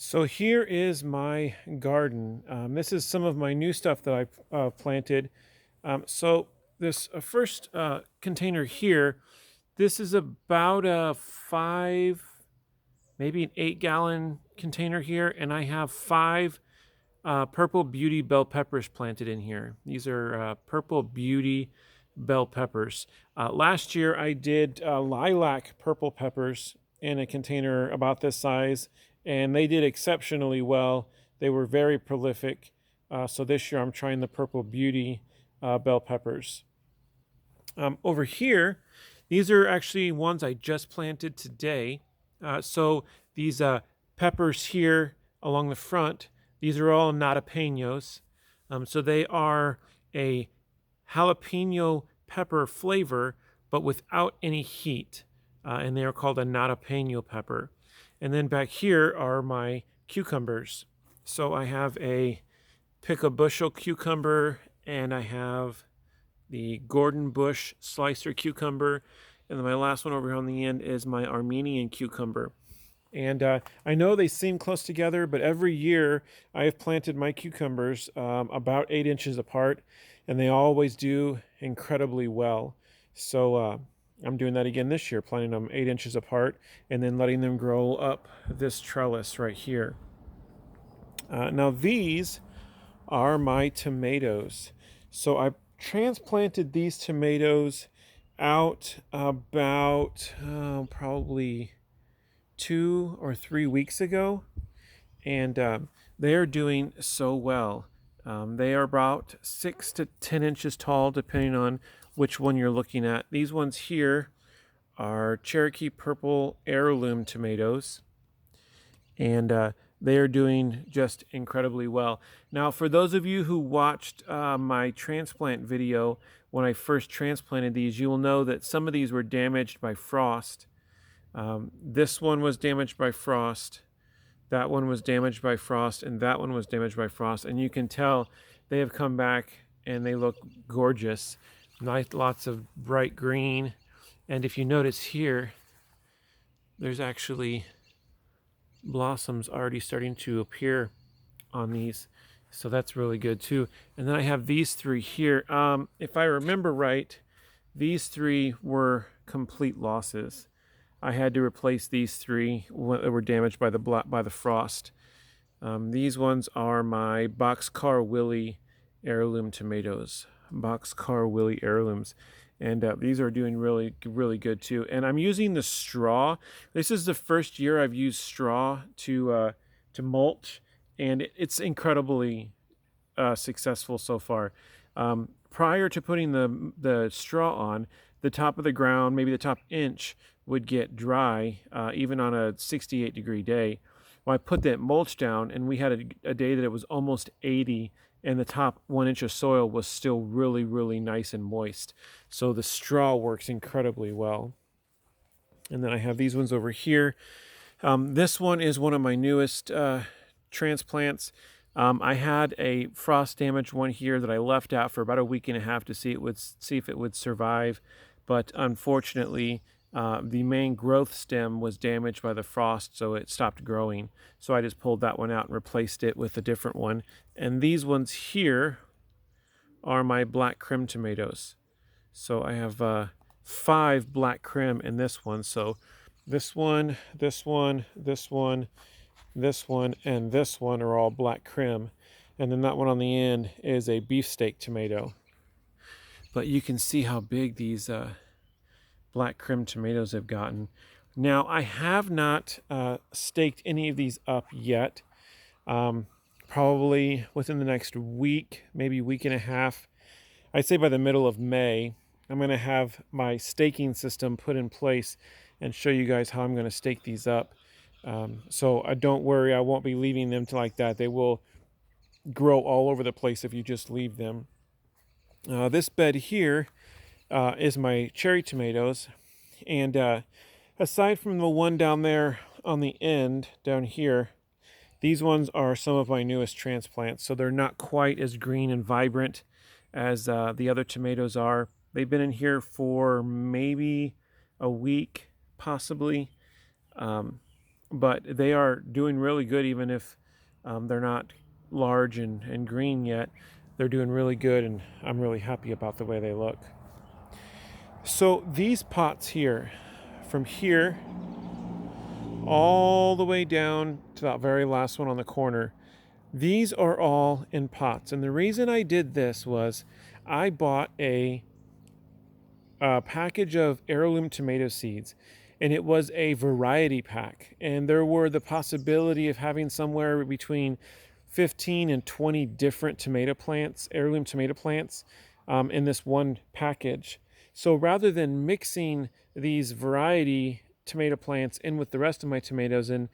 So here is my garden. This is some of my new stuff that I've planted. So this first container here, this is about a five, maybe an 8 gallon container here, and I have five purple beauty bell peppers planted in here. These are purple beauty bell peppers. Last year I did lilac purple peppers in a container about this size, and they did exceptionally well. They were very prolific. So this year I'm trying the purple beauty bell peppers. Over here, these are actually ones I just planted today. So these peppers here along the front, these are all jalapenos. So they are a jalapeno pepper flavor, but without any heat. And they are called a jalapeno pepper. And then back here are my cucumbers. So I have a pick a bushel cucumber, and I have the Gordon Bush slicer cucumber, and then my last one over here on the end is my Armenian cucumber. And I know they seem close together, but every year I have planted my cucumbers about 8 inches apart, and they always do incredibly well. So I'm doing that again this year, planting them 8 inches apart and then letting them grow up this trellis right here. Now these are my tomatoes. So I transplanted these tomatoes out about probably 2 or 3 weeks ago, and they are doing so well. They are about 6 to 10 inches tall, depending on which one you're looking at. These ones here are Cherokee Purple Heirloom Tomatoes, and they are doing just incredibly well. Now, for those of you who watched my transplant video when I first transplanted these, you will know that some of these were damaged by frost. This one was damaged by frost, that one was damaged by frost, and that one was damaged by frost. And you can tell they have come back and they look gorgeous. Nice, lots of bright green. And if you notice here, there's actually blossoms already starting to appear on these, so that's really good too. And then I have these three here. If I remember right, these three were complete losses. I had to replace these three that were damaged by the frost. These ones are my Boxcar Willie heirloom tomatoes. Boxcar Willie heirlooms. And these are doing really, really good too. And I'm using the straw. This is the first year I've used straw to mulch, and it's incredibly successful so far. Prior to putting the straw on, the top of the ground, maybe the top inch, would get dry, even on a 68-degree day. Well, I put that mulch down, and we had a day that it was almost 80, and the top 1 inch of soil was still really, really nice and moist. So the straw works incredibly well. And then I have these ones over here. This one is one of my newest transplants. I had a frost damaged one here that I left out for about a week and a half to see if it would survive, but unfortunately the main growth stem was damaged by the frost, so it stopped growing. So I just pulled that one out and replaced it with a different one. And these ones here are my black crim tomatoes. So I have 5 black crim in this one. So this one, this one, this one, this one, and this one are all black crim. And then that one on the end is a beefsteak tomato. But you can see how big these black crim tomatoes have gotten. Now, I have not staked any of these up yet. Probably within the next week, maybe week and a half. I'd say by the middle of May, I'm going to have my staking system put in place and show you guys how I'm going to stake these up. So don't worry, I won't be leaving them like that. They will grow all over the place if you just leave them. This bed here is my cherry tomatoes. And aside from the one down there on the end, down here, these ones are some of my newest transplants. So they're not quite as green and vibrant as the other tomatoes are. They've been in here for maybe a week, possibly. but they are doing really good even if they're not large and green yet. They're doing really good, and I'm really happy about the way they look. So these pots here, from here all the way down to that very last one on the corner, these are all in pots. And the reason I did this was I bought a package of heirloom tomato seeds, and it was a variety pack. And there were the possibility of having somewhere between 15 and 20 different tomato plants, heirloom tomato plants, in this one package. So rather than mixing these variety tomato plants in with the rest of my tomatoes and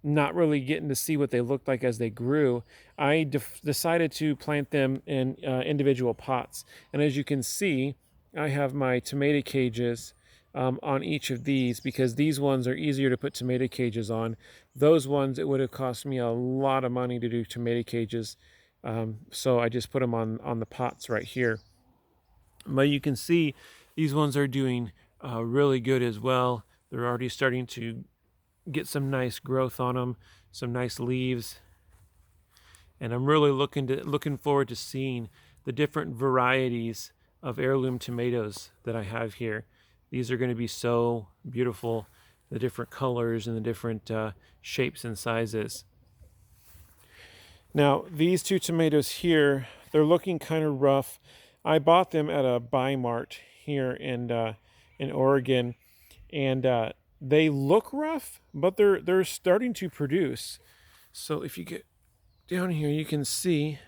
not really getting to see what they looked like as they grew, I decided to plant them in individual pots. And as you can see, I have my tomato cages on each of these, because these ones are easier to put tomato cages on. Those ones, it would have cost me a lot of money to do tomato cages. So I just put them on the pots right here. But you can see these ones are doing really good as well. They're already starting to get some nice growth on them, some nice leaves. And I'm really looking forward to seeing the different varieties of heirloom tomatoes that I have here. These are going to be so beautiful, the different colors and the different shapes and sizes. Now, these two tomatoes here, they're looking kind of rough. I bought them at a Buy Mart here in Oregon, and they look rough, but they're starting to produce. So if you get down here, you can see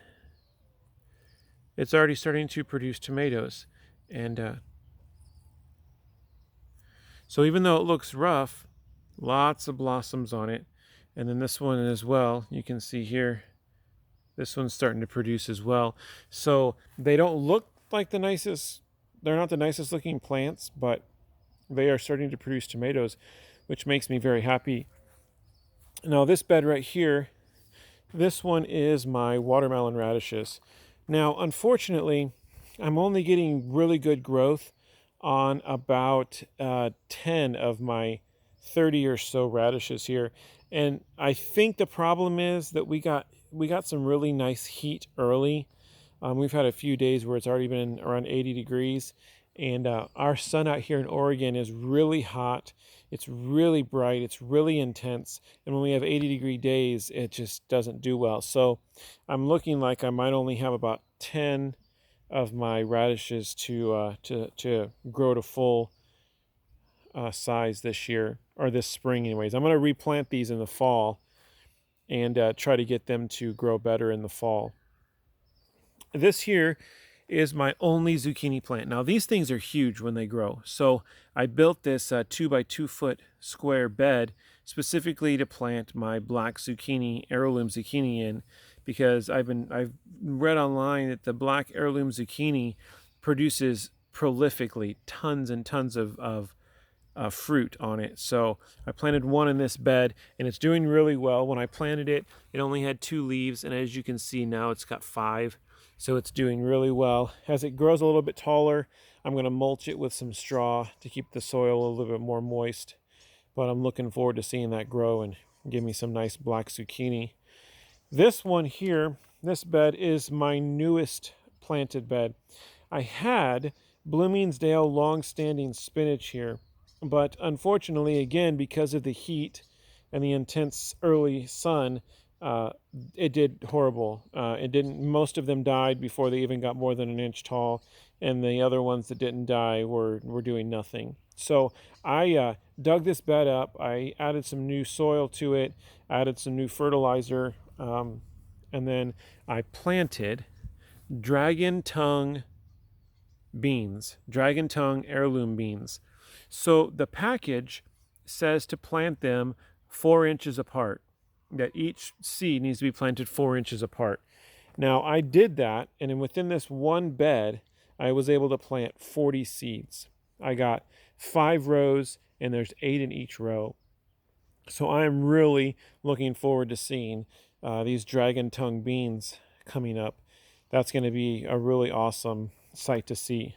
it's already starting to produce tomatoes. And so even though it looks rough, lots of blossoms on it. And then this one as well, you can see here, this one's starting to produce as well. So they don't look like the nicest, they're not the nicest looking plants, but they are starting to produce tomatoes, which makes me very happy. Now this bed right here, this one is my watermelon radishes. Now, unfortunately, I'm only getting really good growth on about 10 of my 30 or so radishes here. And I think the problem is that we got some really nice heat early. We've had a few days where it's already been around 80 degrees. And our sun out here in Oregon is really hot. It's really bright. It's really intense. And when we have 80-degree days, it just doesn't do well. So I'm looking like I might only have about 10 of my radishes to grow to full size this year, or this spring anyways. I'm going to replant these in the fall and try to get them to grow better in the fall. This here is my only zucchini plant. Now these things are huge when they grow. So I built this 2 by 2 foot square bed specifically to plant my black zucchini, heirloom zucchini in, because I've read online that the black heirloom zucchini produces prolifically tons and tons of fruit on it. So I planted one in this bed, and it's doing really well. When I planted it, it only had 2 leaves, and as you can see now, it's got 5. So it's doing really well. As it grows a little bit taller, I'm going to mulch it with some straw to keep the soil a little bit more moist. But I'm looking forward to seeing that grow and give me some nice black zucchini. This one here, this bed is my newest planted bed. I had Bloomingsdale long-standing spinach here, but unfortunately, again, because of the heat and the intense early sun, it did horrible. It didn't. Most of them died before they even got more than an inch tall, and the other ones that didn't die were doing nothing. So I dug this bed up. I added some new soil to it, added some new fertilizer, and then I planted dragon tongue beans, dragon tongue heirloom beans. So the package says to plant them 4 inches apart, that each seed needs to be planted 4 inches apart. Now I did that, and within this one bed, I was able to plant 40 seeds. I got 5 rows, and there's 8 in each row. So I'm really looking forward to seeing these dragon tongue beans coming up. That's going to be a really awesome sight to see.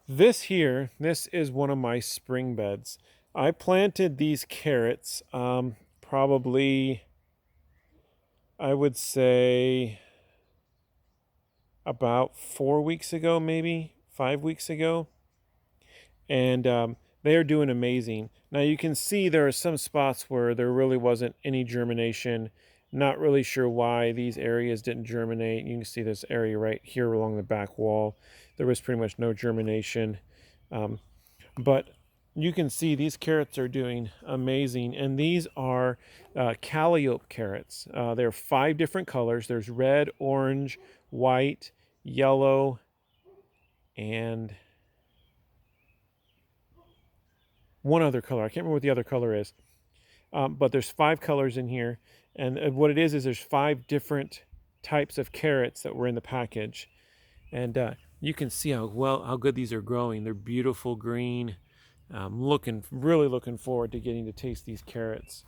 This here, this is one of my spring beds. I planted these carrots probably, I would say, about 4 weeks ago, maybe 5 weeks ago. And they are doing amazing. Now you can see there are some spots where there really wasn't any germination. Not really sure why these areas didn't germinate. You can see this area right here along the back wall. There was pretty much no germination. But you can see these carrots are doing amazing. And these are calliope carrots. There are 5 different colors. There's red, orange, white, yellow, and one other color. I can't remember what the other color is. But there's 5 colors in here. And what it is there's 5 different types of carrots that were in the package. And you can see how good these are growing. They're beautiful green. Really looking forward to getting to taste these carrots.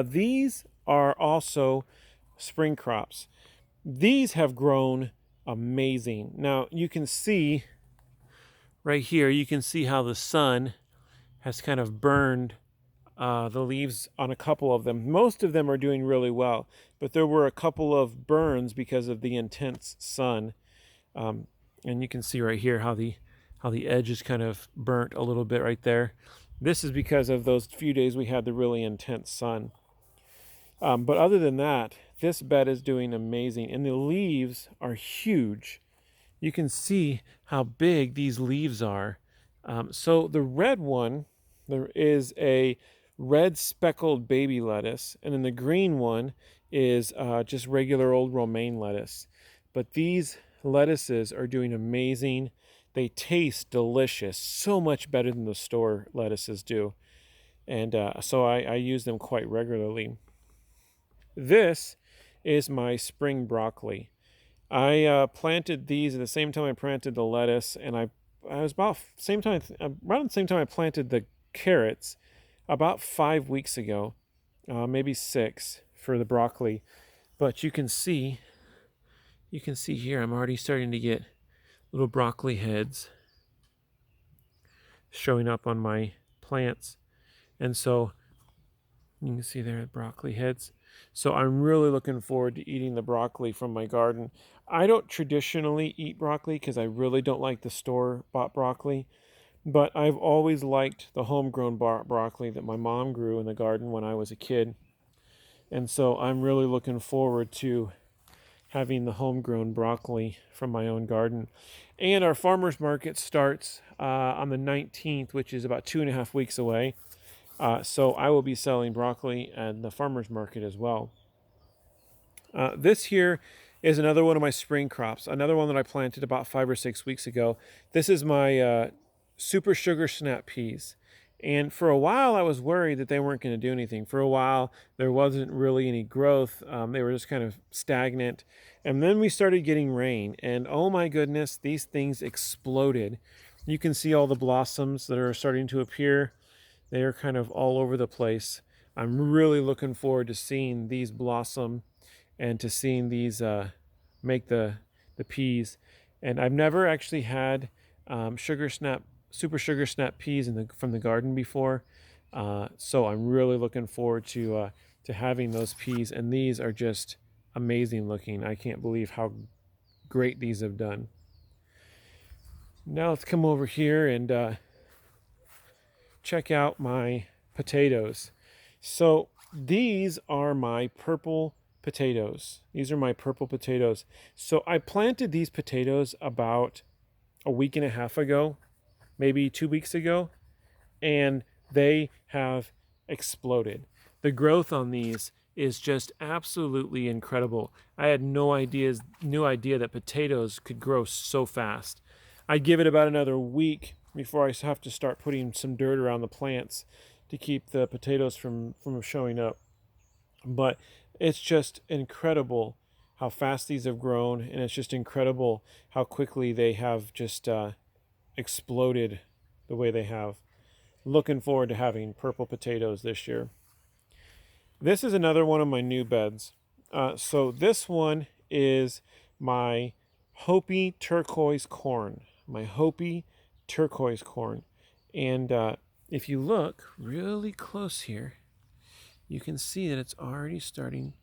These are also spring crops. These have grown amazing. Now you can see right here, you can see how the sun has kind of burned the leaves on a couple of them. Most of them are doing really well, but there were a couple of burns because of the intense sun. And you can see right here how the edge is kind of burnt a little bit right there. This is because of those few days we had the really intense sun. But other than that, this bed is doing amazing, and the leaves are huge. You can see how big these leaves are. So the red one, there is a red speckled baby lettuce, and then the green one is just regular old romaine lettuce. But these lettuces are doing amazing. They taste delicious, so much better than the store lettuces do. And so I use them quite regularly. This is my spring broccoli. I planted these at the same time I planted the lettuce, and I was about same time around the same time I planted the carrots, about 5 weeks ago, maybe 6 for the broccoli. But you can see here I'm already starting to get little broccoli heads showing up on my plants, and so you can see there the broccoli heads. So I'm really looking forward to eating the broccoli from my garden. I don't traditionally eat broccoli because I really don't like the store-bought broccoli, but I've always liked the homegrown broccoli that my mom grew in the garden when I was a kid. And so I'm really looking forward to having the homegrown broccoli from my own garden. And our farmer's market starts on the 19th, which is about 2.5 weeks away. So I will be selling broccoli at the farmer's market as well. This here is another one of my spring crops, another one that I planted about 5 or 6 weeks ago. This is my super sugar snap peas. And for a while, I was worried that they weren't going to do anything. For a while, there wasn't really any growth. They were just kind of stagnant. And then we started getting rain. And oh my goodness, these things exploded. You can see all the blossoms that are starting to appear. They are kind of all over the place. I'm really looking forward to seeing these blossom and to seeing these make the peas. And I've never actually had super sugar snap peas from the garden before. So I'm really looking forward to having those peas. And these are just amazing looking. I can't believe how great these have done. Now let's come over here and check out my potatoes. So these are my purple potatoes. These are my purple potatoes. So I planted these potatoes about a week and a half ago, maybe 2 weeks ago, and they have exploded. The growth on these is just absolutely incredible. I had no idea that potatoes could grow so fast. I'd give it about another week before I have to start putting some dirt around the plants to keep the potatoes from showing up. But it's just incredible how fast these have grown, and it's just incredible how quickly they have just exploded the way they have. Looking forward to having purple potatoes this year. This is another one of my new beds. So this one is my Hopi turquoise corn. My Hopi turquoise corn. And if you look really close here, you can see that it's already starting,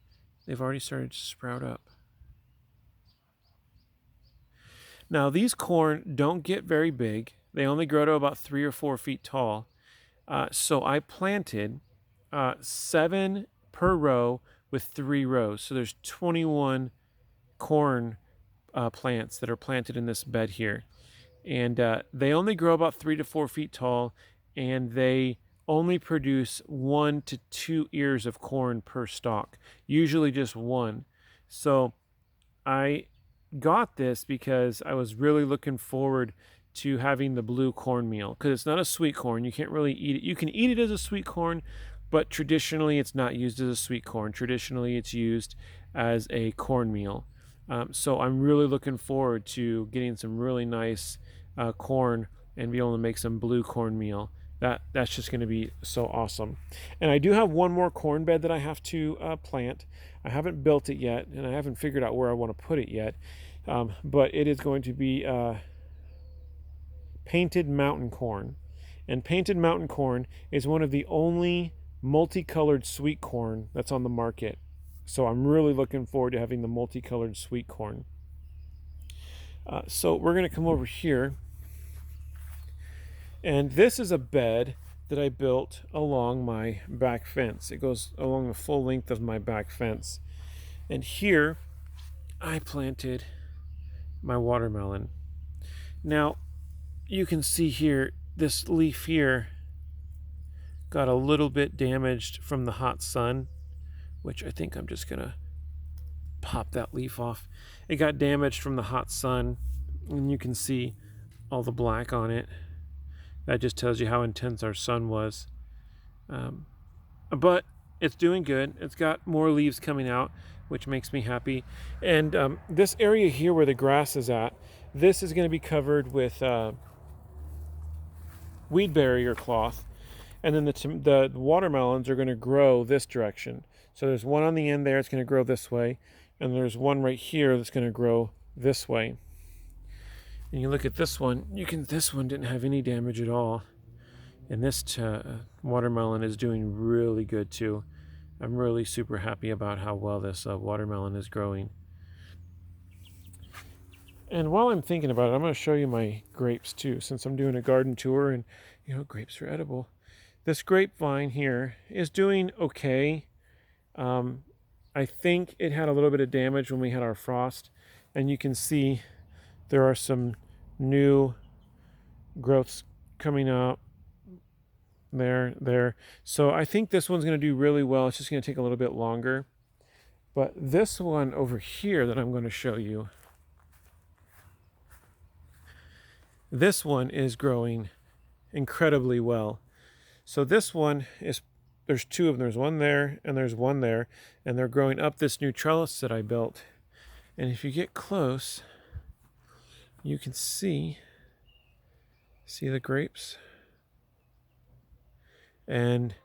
they've already started to sprout up. Now these corn don't get very big. They only grow to about 3 or 4 feet tall. So I planted 7 per row with 3 rows. So there's 21 corn plants that are planted in this bed here. And they only grow about 3 to 4 feet tall, and they only produce 1 to 2 ears of corn per stalk, usually just 1. So I got this because I was really looking forward to having the blue cornmeal, because it's not a sweet corn. You can't really eat it. You can eat it as a sweet corn, but traditionally it's not used as a sweet corn. Traditionally it's used as a cornmeal. So I'm really looking forward to getting some really nice corn and be able to make some blue cornmeal. That's just going to be so awesome. And I do have one more corn bed that I have to plant. I haven't built it yet, and I haven't figured out where I want to put it yet. But it is going to be painted mountain corn. And painted mountain corn is one of the only multicolored sweet corn that's on the market. So I'm really looking forward to having the multicolored sweet corn. So we're going to come over here. And this is a bed that I built along my back fence. It goes along the full length of my back fence. And here I planted my watermelon. Now you can see here, this leaf here got a little bit damaged from the hot sun, which I think I'm just gonna pop that leaf off. It got damaged from the hot sun, and you can see all the black on it. That just tells you how intense our sun was. But it's doing good. It's got more leaves coming out, which makes me happy. And this area here where the grass is at, this is going to be covered with weed barrier cloth. And then the watermelons are going to grow this direction. So there's one on the end there, it's going to grow this way. And there's one right here that's going to grow this way. And you look at this one, this one didn't have any damage at all. And this watermelon is doing really good too. I'm really super happy about how well this watermelon is growing. And while I'm thinking about it, I'm going to show you my grapes too, since I'm doing a garden tour and grapes are edible. This grapevine here is doing okay. I think it had a little bit of damage when we had our frost, and you can see there are some new growths coming up there. So I think this one's going to do really well. It's just going to take a little bit longer. But this one over here that I'm going to show you, this one is growing incredibly well. So this one is, there's 2 of them. There's one there and there's one there, and they're growing up this new trellis that I built. And if you get close, you can see the grapes. And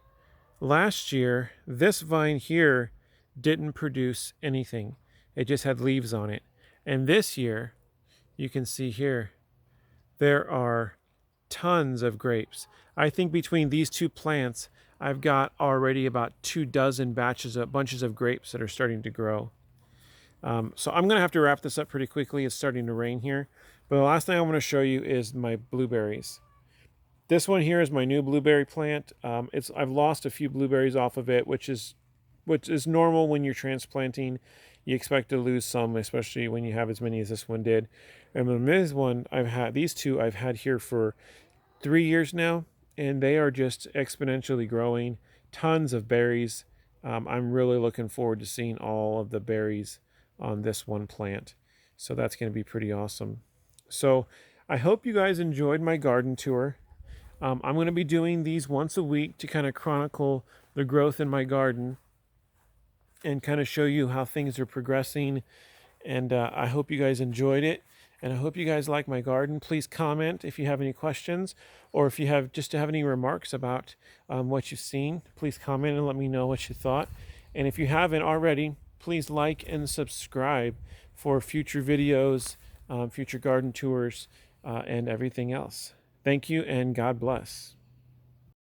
last year, this vine here didn't produce anything. It just had leaves on it. And this year, you can see here, there are tons of grapes. I think between these 2 plants, I've got already about 24 bunches of grapes that are starting to grow. So I'm going to have to wrap this up pretty quickly. It's starting to rain here. But the last thing I want to show you is my blueberries. This one here is my new blueberry plant. I've lost a few blueberries off of it, which is normal when you're transplanting. You expect to lose some, especially when you have as many as this one did. And this one, these 2 I've had here for 3 years now, and they are just exponentially growing. Tons of berries. I'm really looking forward to seeing all of the berries on this one plant. So that's going to be pretty awesome. So I hope you guys enjoyed my garden tour. I'm going to be doing these once a week to kind of chronicle the growth in my garden and kind of show you how things are progressing. And I hope you guys enjoyed it. And I hope you guys like my garden. Please comment if you have any questions, or if you have any remarks about what you've seen. Please comment and let me know what you thought. And if you haven't already, please like and subscribe for future videos, future garden tours, and everything else. Thank you, and God bless.